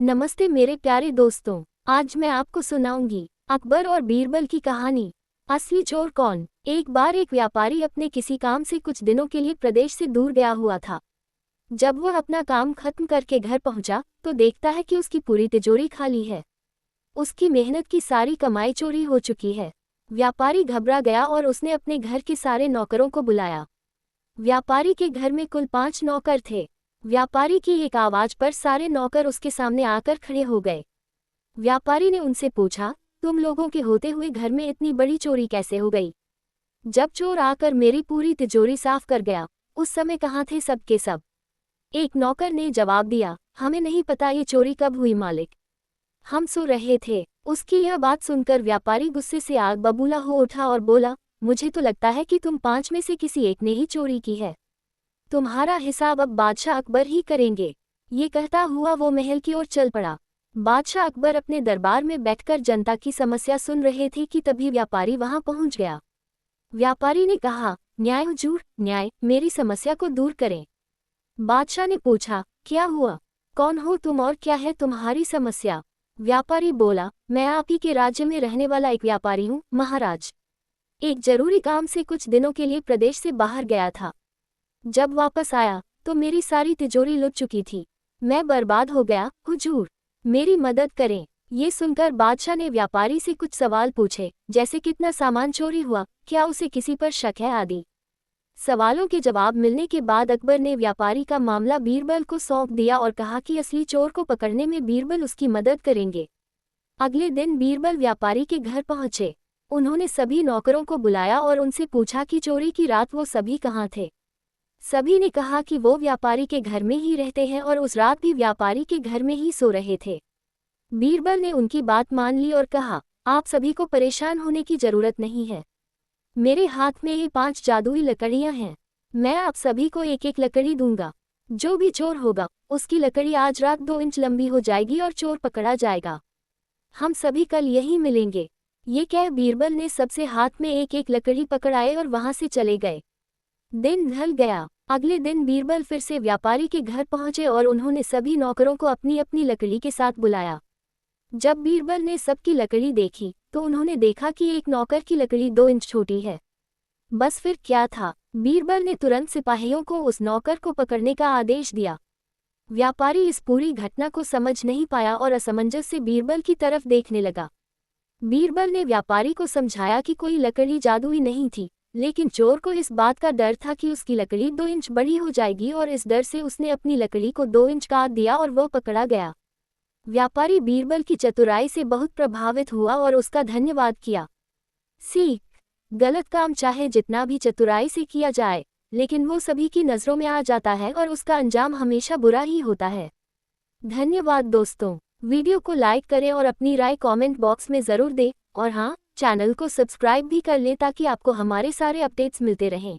नमस्ते मेरे प्यारे दोस्तों। आज मैं आपको सुनाऊंगी अकबर और बीरबल की कहानी। असली चोर कौन। एक बार एक व्यापारी अपने किसी काम से कुछ दिनों के लिए प्रदेश से दूर गया हुआ था। जब वह अपना काम खत्म करके घर पहुंचा तो देखता है कि उसकी पूरी तिजोरी खाली है। उसकी मेहनत की सारी कमाई चोरी हो चुकी है। व्यापारी घबरा गया और उसने अपने घर के सारे नौकरों को बुलाया। व्यापारी के घर में कुल 5 नौकर थे। व्यापारी की एक आवाज पर सारे नौकर उसके सामने आकर खड़े हो गए। व्यापारी ने उनसे पूछा, तुम लोगों के होते हुए घर में इतनी बड़ी चोरी कैसे हो गई? जब चोर आकर मेरी पूरी तिजोरी साफ कर गया, उस समय कहाँ थे सब के सब? एक नौकर ने जवाब दिया, हमें नहीं पता ये चोरी कब हुई मालिक, हम सो रहे थे। उसकी यह बात सुनकर व्यापारी गुस्से से आग बबूला हो उठा और बोला, मुझे तो लगता है कि तुम 5 में से किसी एक ने ही चोरी की है। तुम्हारा हिसाब अब बादशाह अकबर ही करेंगे। ये कहता हुआ वो महल की ओर चल पड़ा। बादशाह अकबर अपने दरबार में बैठकर जनता की समस्या सुन रहे थे कि तभी व्यापारी वहां पहुंच गया। व्यापारी ने कहा, न्याय हुजूर, न्याय, मेरी समस्या को दूर करें। बादशाह ने पूछा, क्या हुआ? कौन हो तुम और क्या है तुम्हारी समस्या? व्यापारी बोला, मैं आप ही के राज्य में रहने वाला एक व्यापारी हूँ महाराज। एक जरूरी काम से कुछ दिनों के लिए प्रदेश से बाहर गया था। जब वापस आया तो मेरी सारी तिजोरी लुट चुकी थी। मैं बर्बाद हो गया हुजूर, मेरी मदद करें। ये सुनकर बादशाह ने व्यापारी से कुछ सवाल पूछे, जैसे कितना सामान चोरी हुआ, क्या उसे किसी पर शक है आदि। सवालों के जवाब मिलने के बाद अकबर ने व्यापारी का मामला बीरबल को सौंप दिया और कहा कि असली चोर को पकड़ने में बीरबल उसकी मदद करेंगे। अगले दिन बीरबल व्यापारी के घर पहुंचे। उन्होंने सभी नौकरों को बुलाया और उनसे पूछा कि चोरी की रात वो सभी कहाँ थे। सभी ने कहा कि वो व्यापारी के घर में ही रहते हैं और उस रात भी व्यापारी के घर में ही सो रहे थे। बीरबल ने उनकी बात मान ली और कहा, आप सभी को परेशान होने की जरूरत नहीं है। मेरे हाथ में ये 5 जादुई लकड़ियां हैं। मैं आप सभी को एक एक लकड़ी दूंगा। जो भी चोर होगा उसकी लकड़ी आज रात 2 इंच लंबी हो जाएगी और चोर पकड़ा जाएगा। हम सभी कल यहीं मिलेंगे। ये कह बीरबल ने सबसे हाथ में एक एक लकड़ी पकड़ाए और वहां से चले गए। दिन ढल गया। अगले दिन बीरबल फिर से व्यापारी के घर पहुंचे और उन्होंने सभी नौकरों को अपनी अपनी लकड़ी के साथ बुलाया। जब बीरबल ने सबकी लकड़ी देखी तो उन्होंने देखा कि एक नौकर की लकड़ी 2 इंच छोटी है। बस फिर क्या था, बीरबल ने तुरंत सिपाहियों को उस नौकर को पकड़ने का आदेश दिया। व्यापारी इस पूरी घटना को समझ नहीं पाया और असमंजस से बीरबल की तरफ देखने लगा। बीरबल ने व्यापारी को समझाया कि कोई लकड़ी जादुई नहीं थी, लेकिन चोर को इस बात का डर था कि उसकी लकड़ी 2 इंच बड़ी हो जाएगी और इस डर से उसने अपनी लकड़ी को 2 इंच काट दिया और वह पकड़ा गया। व्यापारी बीरबल की चतुराई से बहुत प्रभावित हुआ और उसका धन्यवाद किया। सीख, गलत काम चाहे जितना भी चतुराई से किया जाए, लेकिन वो सभी की नज़रों में आ जाता है और उसका अंजाम हमेशा बुरा ही होता है। धन्यवाद दोस्तों। वीडियो को लाइक करें और अपनी राय कमेंट बॉक्स में ज़रूर दें और हाँ, चैनल को सब्सक्राइब भी कर लें ताकि आपको हमारे सारे अपडेट्स मिलते रहें।